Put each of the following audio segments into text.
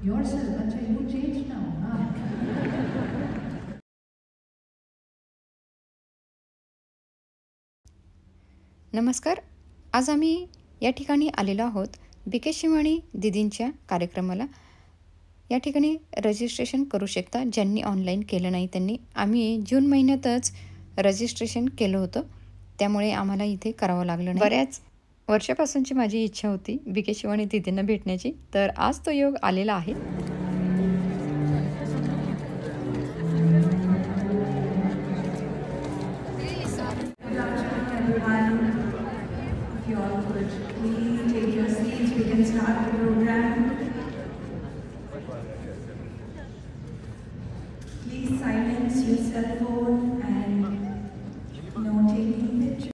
Yourself, Acha, you changed now, huh? नमस्कार. आज आम्ही या ठिकाणी आलेलो आहोत BK शिवानी दीदींच्या कार्यक्रमाला. या ठिकाणी रजिस्ट्रेशन करू शकता. ज्यांनी ऑनलाईन केलं नाही त्यांनी. आम्ही जून महिन्यातच रजिस्ट्रेशन केलं होतं, त्यामुळे आम्हाला इथे करावं लागलं नाही. बऱ्याच वर्षापासूनची माझी इच्छा होती BK शिवानी दीदींना भेटण्याची, तर आज तो योग आलेला आहे. Please silence your cell phone and no taking pictures.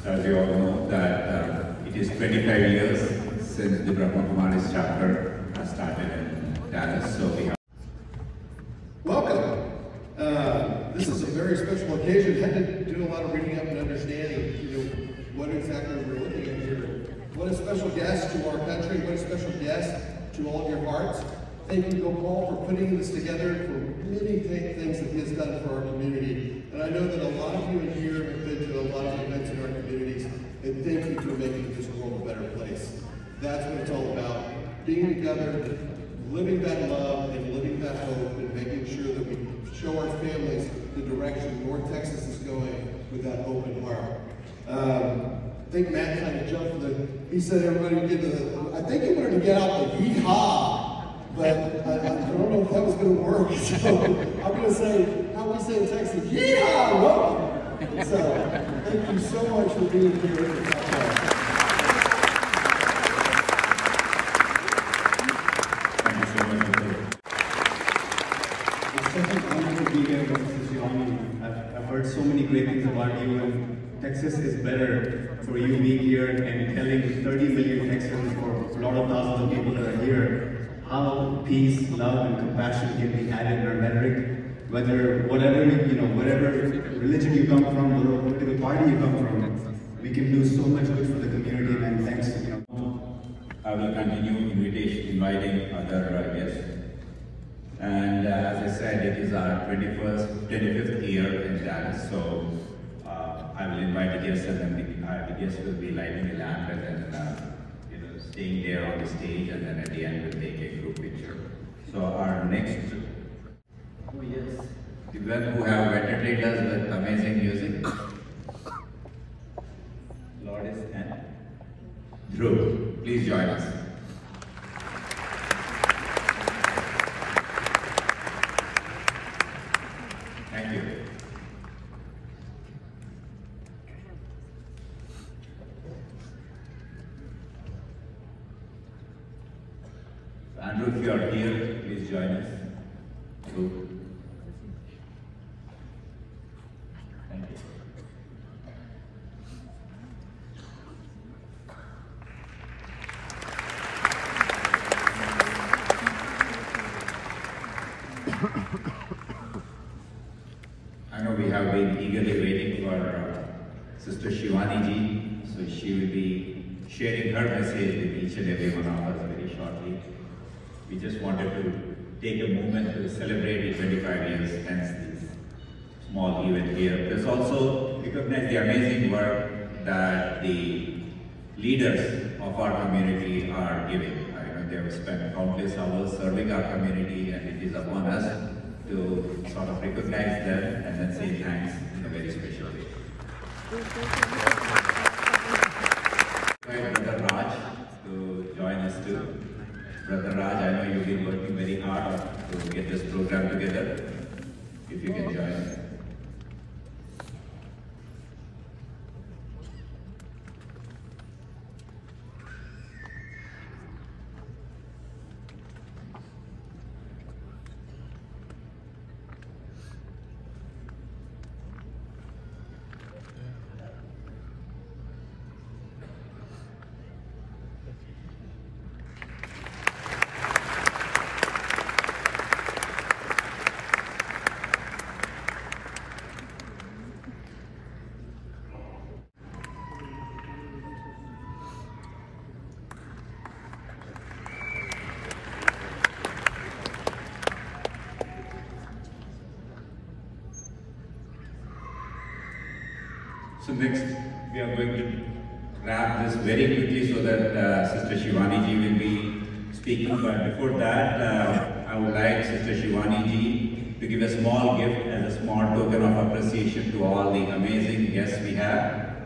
As you all know that it is 25 years since the Brahma Kumaris chapter has started in Dallas, so we have. Welcome. This is a very special occasion. I had to do a lot of reading up and understanding, what exactly we're looking at here. What a special guest to our country. What a special guest to all of your hearts. Thank you, Gopal, for putting this together, for many things that he has done for our community. And I know that a lot of you in here have been to a lot of events in our communities, and thank you for making this world a better place. That's what it's all about. Being together, living that love, and living that hope, and making sure that we show our families the direction North Texas is going with that open heart. I think Matt kind of jumped for he said everybody would get to I think he wanted to get out the yee-haw. But I don't know if that was going to work, so I'm going to say, how we say in Texas, yeehaw, welcome. So, thank you so much for being here. Thank you so much. It's such an honor to be here, Mrs. Shivani. I've heard so many great things about you, and Texas is better for you being here and telling 30 million Texans, for a lot of thousands of people that are here, how peace, love, and compassion can be added in our rhetoric. Whatever religion you come from, whatever political party you come from, we can do so much good for the community, and thanks. I will continue inviting other guests. And as I said, it is our 25th year in Dallas, so I will invite the guests, and then the guests will be lighting a lamp and then staying there on the stage, and then at the end we'll take a group picture. So our next, the one who have entertained us with amazing music, Lourdes and Dhruv, please join us. Thank you. Andrew, if you are here, please join us. Thank you. I know we have been eagerly waiting for Sister Shivani ji, so she will be sharing her message with each and every one of us very shortly. We just wanted to take a moment to celebrate the 25 years hence this small event here. Let's also recognize the amazing work that the leaders of our community are giving. They have spent countless hours serving our community, and it is upon us to sort of recognize them and then say thanks in a very special way. Brother Raj to join us too. Brother Raj, I know you've been working very hard to get this program together. If you can join us. So next, we are going to wrap this very quickly so that Sister Shivani ji will be speaking. But before that, I would like Sister Shivani ji to give a small gift as a small token of appreciation to all the amazing guests we have.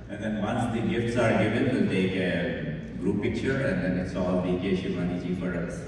And then once the gifts are given, we'll take a group picture, and then it's all BK Shivani ji for us.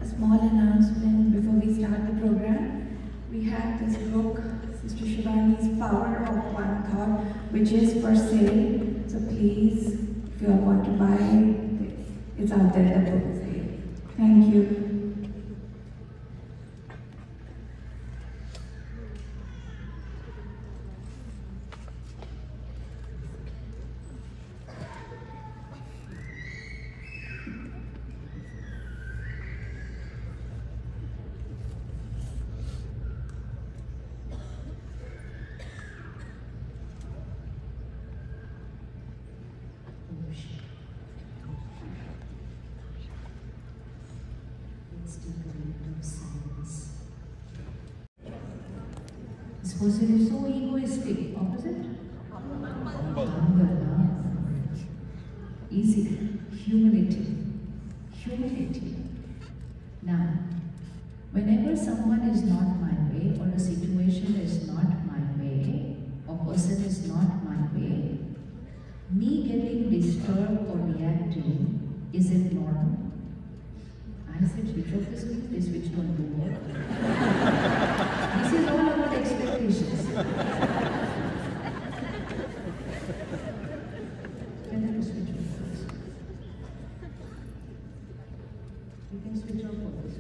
A small announcement before we start the program. We have this book, Sister Shivani's Power of One Thought, which is for sale. So please, if you all want to buy it, it's out there, the book is there. Thank you. Suppose it is so egoistic. Opposite? Humble. Easy. Humility. Humility. Now, whenever someone is not my way, or a situation is not my way, or person is not my way, me getting disturbed or reacting, is it normal? I said switch off the screen, they switched on to work. This is all about expectations. Can I switch off first? You can switch off all this.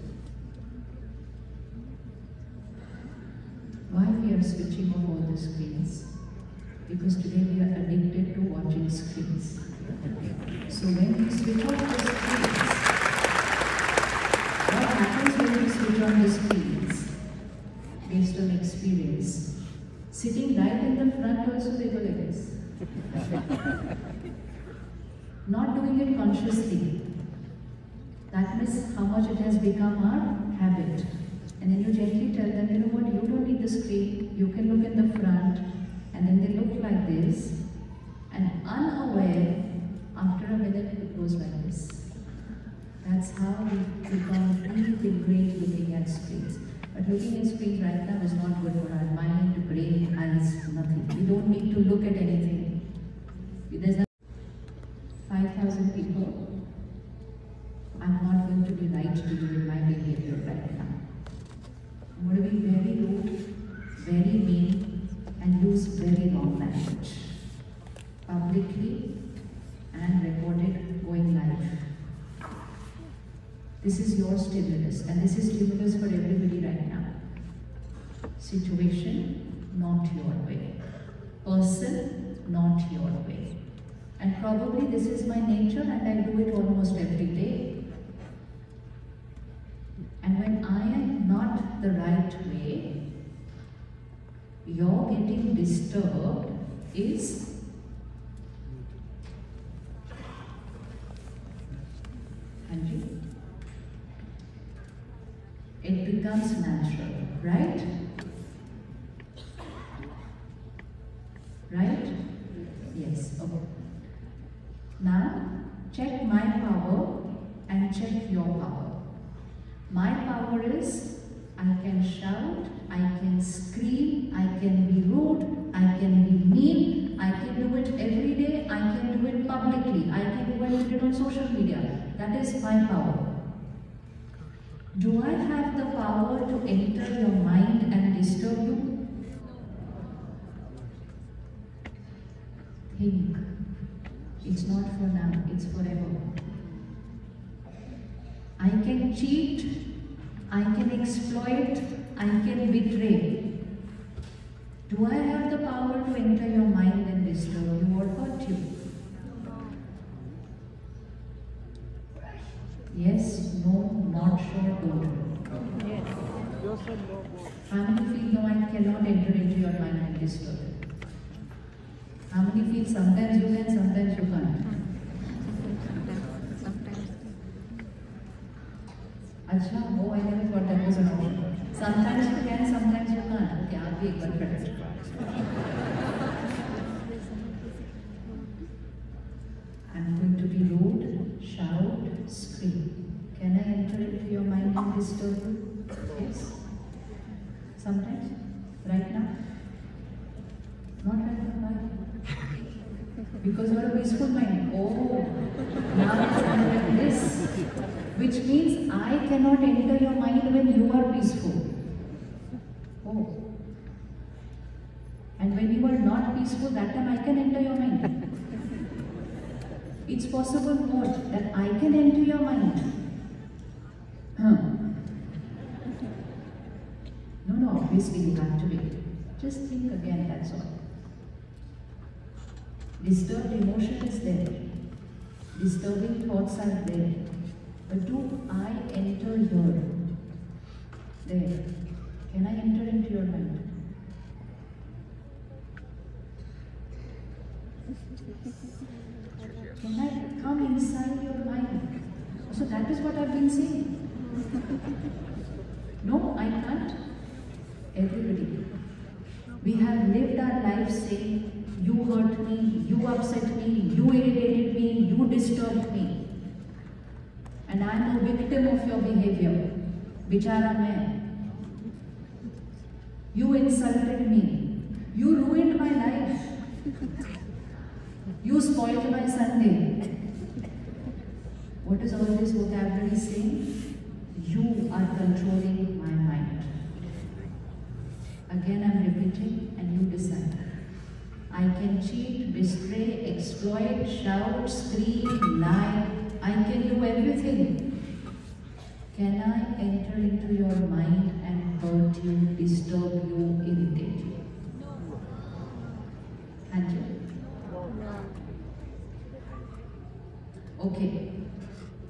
Why we are switching off all the screens? Because today we are addicted to watching screens. So when we switch off the screens, what happens when we switch on the screens? Based on experience, sitting right in the front also they go like this. Not doing it consciously. That means how much it has become our habit. And then you gently tell them, you know what, you don't need the screen, you can look in the front, and then they look like this, and unaware, after a minute it goes like this. That's how we become deep ingrained looking at screens. But looking at screens right now is not good for our mind, brain, eyes, nothing. We don't need to look at anything. There's 5,000 people. I'm not going to be right to you in my behavior right now. I'm going to be very rude, very mean, and use very wrong language. Publicly and recorded going live. This is your stimulus, and this is stimulus for everybody right now. Situation, not your way. Person, not your way. And probably this is my nature, and I do it almost every day. And when I am not the right way, your getting disturbed is it becomes natural, right? Right? Yes, okay. Now, check my power and check your power. My power is, I can shout, I can scream, I can be rude, I can be mean, I can do it every day, I can do it publicly, I can even put it on social media. That is my power. Do I have the power to enter your mind and disturb you? Think. It's not for now, it's forever. I can can cheat, I can exploit, I can betray. Do I have the power to enter your mind and disturb you or hurt you? Yes, no, not sure, don't know. How many feel no, I cannot enter into your mind and disturb you? How many feel sometimes you can, sometimes you can't? Acha, oh, I never thought that was an option. Sometimes you can, sometimes you can't. Okay, I'll be एक बार credit. I'm going to be rude, shout, scream. Can I enter into your mind and disturb you? Yes. Sometimes. Right now? Not right now. Why? Because you are a peaceful mind. Oh, now it's like this. Which means I cannot enter your mind when you are peaceful. Oh. And when you are not peaceful, that time I can enter your mind. It's possible what? That I can enter your mind. No, obviously you have to be. Just think again, that's all. Disturbed emotion is there. Disturbing thoughts are there. But do I enter here? There. Can I enter into your mind? Can I come inside your mind? So that is what I've been saying. No, I can't. Everybody. We have lived our lives saying, you hurt me, you upset me, you irritated me, you disturbed me. And I am a victim of your behavior. Bichara main. You insulted me. You ruined my life. You spoiled my Sunday. What is all this vocabulary saying? You are controlling my mind. Again I am repeating and you decide. I can cheat, betray, exploit, shout, scream, lie. I can do everything. Can I enter into your mind and hurt you, disturb you, irritate you? Thank you. Okay.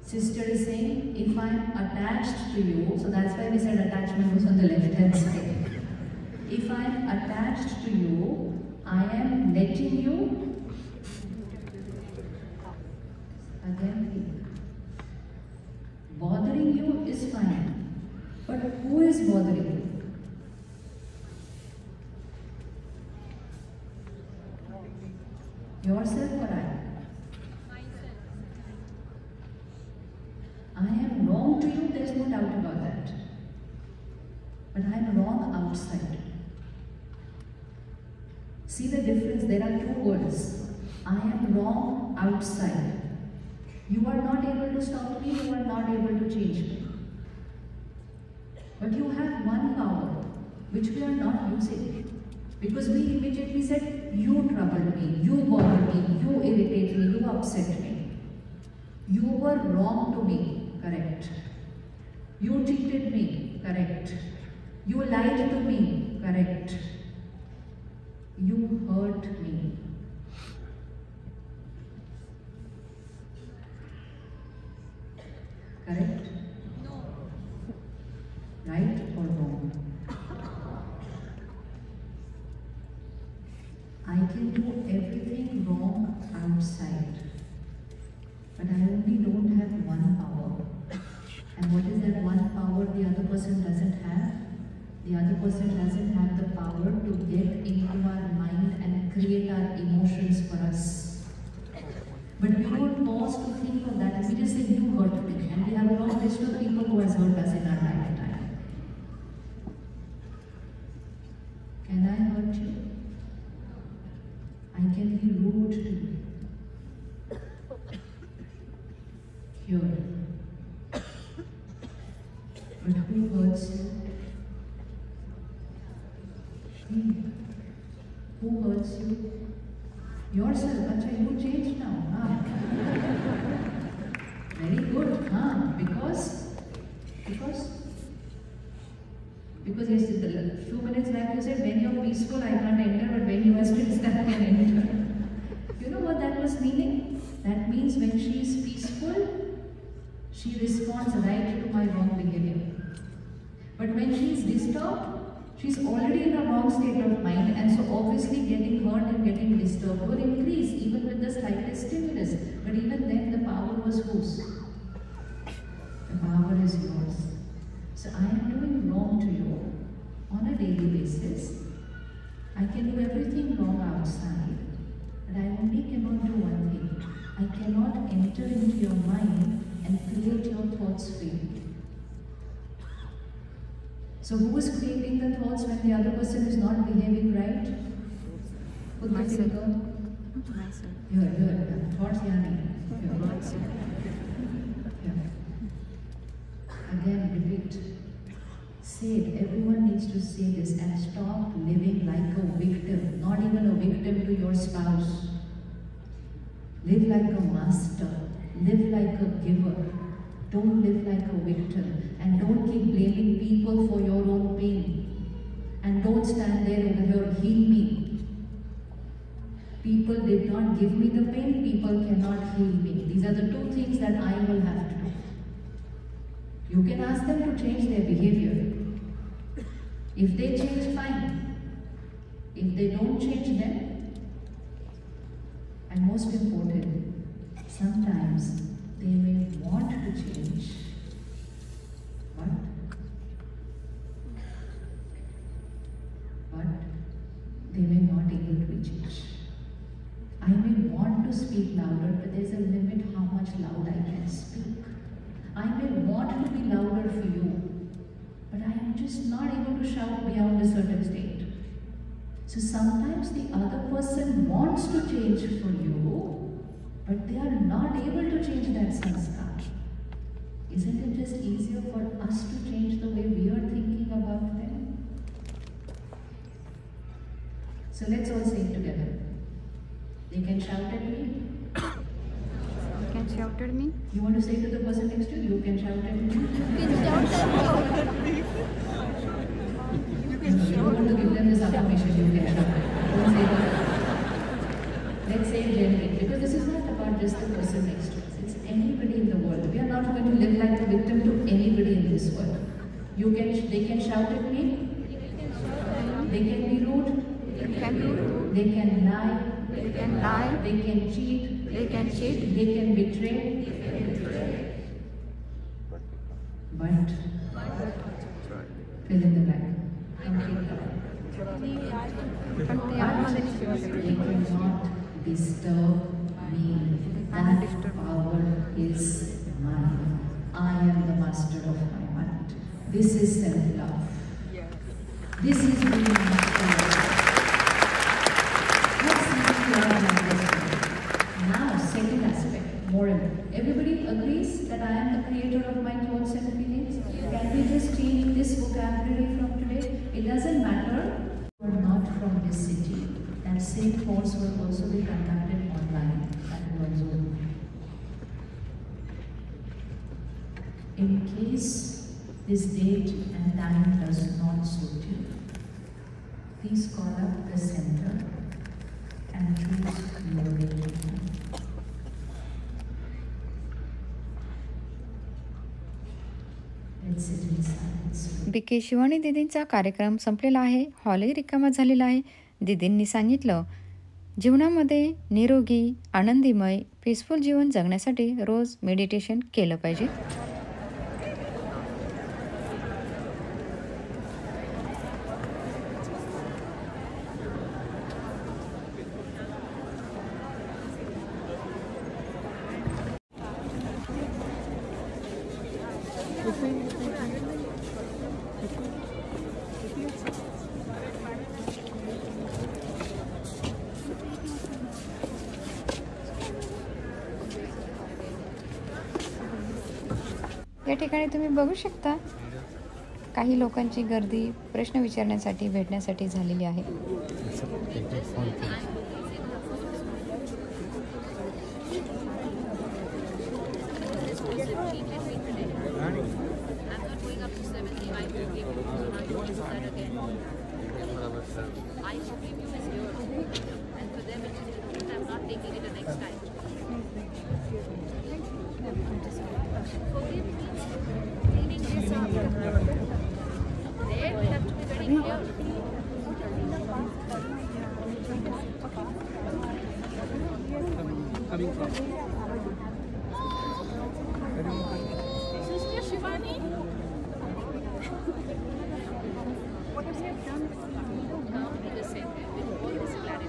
Sister is saying, if I am attached to you, so that's why we said attachment was on the left hand side. If I am attached to you, I am letting you. Again, bothering you is fine, but who is bothering you? Yourself or I? I am wrong to you, there is no doubt about that. But I am wrong outside. See the difference? There are two words. I am wrong outside. You are not able to stop me, you are not able to change me. But you have one power, which we are not using. Because we immediately said, you troubled me, you bothered me, you irritated me, you upset me. You were wrong to me, correct. You cheated me, correct. You lied to me, correct. You hurt me. Correct? No. Right or wrong? I can do everything wrong outside, but I only don't have one power. And what is that one power the other person doesn't have? The other person doesn't have the power to get into our mind and create our emotions for us. But we don't pause to think of that. We just say, you hurt me. And we have a long list of people who has hurt us in our lifetime. Can I hurt you? I can be rude to you. Here. But who hurts you? Who hurts you? Yourself. Acha, you changed now. Very good. Because Because yes, a few minutes back you said, when you're peaceful, I can't enter, but when you are stressed, I can enter. You know what that was meaning? That means when she is peaceful, she responds right to my wrong behavior. But when she is disturbed, she's already in a wrong state of mind, and so obviously getting hurt and getting disturbed will increase even with the slightest stimulus. But even then, the power was whose? The power is yours. So I am doing wrong to you on a daily basis. I can do everything wrong outside, but I only cannot do one thing. I cannot enter into your mind and create your thoughts for you. So who is creating the thoughts when the other person is not behaving right? Put the finger. Here. Thoughts, Yani. Here. Again, repeat. Say it. Everyone needs to say this and stop living like a victim. Not even a victim to your spouse. Live like a master. Live like a giver. Don't live like a victim. And don't keep blaming people for your own pain. And don't stand there over here, heal me. People did not give me the pain, people cannot heal me. These are the two things that I will have to do. You can ask them to change their behavior. If they change, fine. If they don't change, then. And most important, sometimes they may want to change, but they may not able to be changed. I may want to speak louder, but there's a limit how much loud I can speak. I may want to be louder for you, but I am just not able to shout beyond a certain state. So sometimes the other person wants to change for you, but they are not able to change that sanskar. Isn't it just easier for us to change the way we are thinking about them? So let's all say it together. They can shout at me. You can shout at me. You want to say to the person next to you, you can shout at me. You can shout at me. You don't want to give them this affirmation, you can shout at me. Don't say that. Let's say it gently, because this is not about just the person next to us. It's anybody in the world. We are not going to live like a victim to anybody in this world. They can shout at me. They can be rude. They can lie. They can cheat. They can betray. But fill in the blank. They cannot disturb me. That power is mine. I am the master of my mind. This is self-love. This is being master. Now, second aspect, more important. Everybody agrees that I am the creator of my thoughts and feelings? Can we just change this vocabulary from today? It doesn't matter. We are not from this city. That same course will also be conducted online at Zoom. In case this date and time does not suit you, please call up the center and choose your date. Let's sit in silence. BK Shivani दीदींचा कार्यक्रम संपलेला आहे. हॉलही रिकामा झालेला आहे. दीदींनी सांगितलं, जीवनामध्ये निरोगी, आनंदीमय, पीसफुल जीवन जगण्यासाठी रोज मेडिटेशन केलं पाहिजे. या ठिकाणी तुम्ही बघू शकता काही लोकांची गर्दी प्रश्न विचारण्यासाठी भेटण्यासाठी झालेली आहे. that again. I forgive you as yours, and for them it is different. I'm not taking it the next time. Forgive means cleaning this up. There we have to be very clear. Coming from Sister Shivani? What have you done? Now be the same way with all this clarity.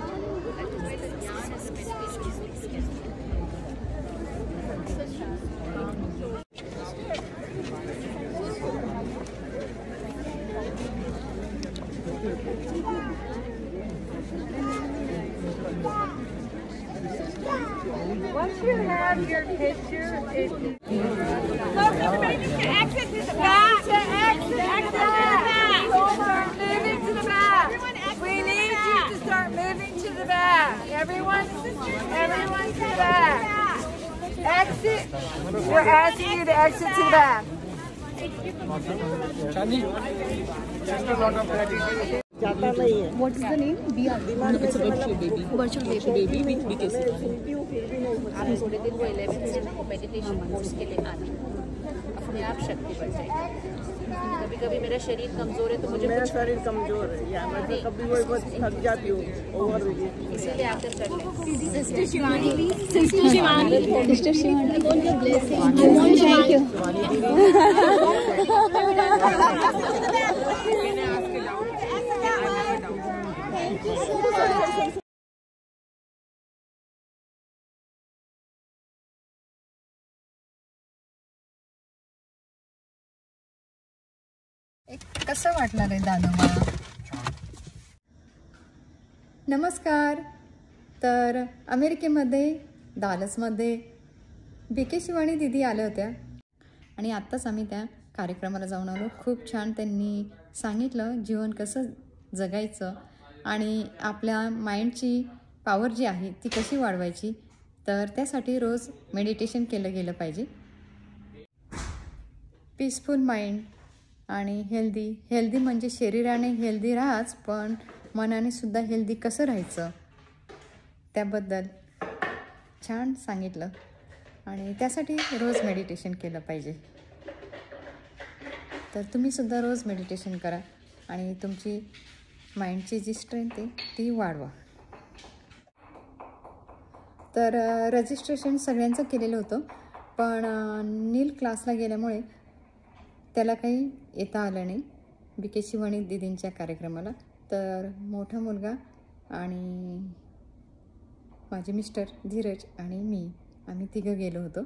That is why the jnana and the meditation is mixed together. Once you have your picture, exit to the back. Exit to the back. Start moving to the back. We need you to start moving to the back. Everyone to the back. Exit. We're asking you to exit to the back. What is the name? It's a virtual baby. Virtual baby with BKC. आप थोड़े दिन वो 11 से meditation course के लिए आना, अपने आप शक्ति बढ़ जाएगी। कभी कभी मेरा शरीर कमजोर है तो मुझे शरीर कमजोर है या मैं कभी वो बहुत थक जाती हूँ ओवर इसीलिए आकर कर लें। सिस्टर शिवानी थैंक यू कसं वाटलं रे दानोबा? नमस्कार. तर अमेरिकेमध्ये डालसमध्ये बीके शिवानी दीदी आल्या होत्या आणि आत्ताच आम्ही त्या कार्यक्रमाला जाऊन आलो. खूप छान त्यांनी सांगितलं जीवन कसं जगायचं आणि आपल्या माइंडची पॉवर जी आहे ती कशी वाढवायची. तर त्यासाठी रोज मेडिटेशन केलं गेलं पाहिजे. पीसफुल माइंड आणि हेल्दी म्हणजे शरीराने हेल्दी राहाच पण मनाने सुद्धा हेल्दी कसं राहायचं त्याबद्दल छान सांगितलं आणि त्यासाठी रोज मेडिटेशन केलं पाहिजे. तर तुम्हीसुद्धा रोज मेडिटेशन करा आणि तुमची माइंडची जी स्ट्रेंथ आहे ती वाढवा. तर रजिस्ट्रेशन सगळ्यांचं केलेलं होतं पण नील क्लासला गेल्यामुळे त्याला काही येता आलं नाही बीके शिवानी दीदींच्या कार्यक्रमाला. तर मोठा मुलगा आणि माझे मिस्टर धीरज आणि मी आम्ही तिघं गेलो होतो.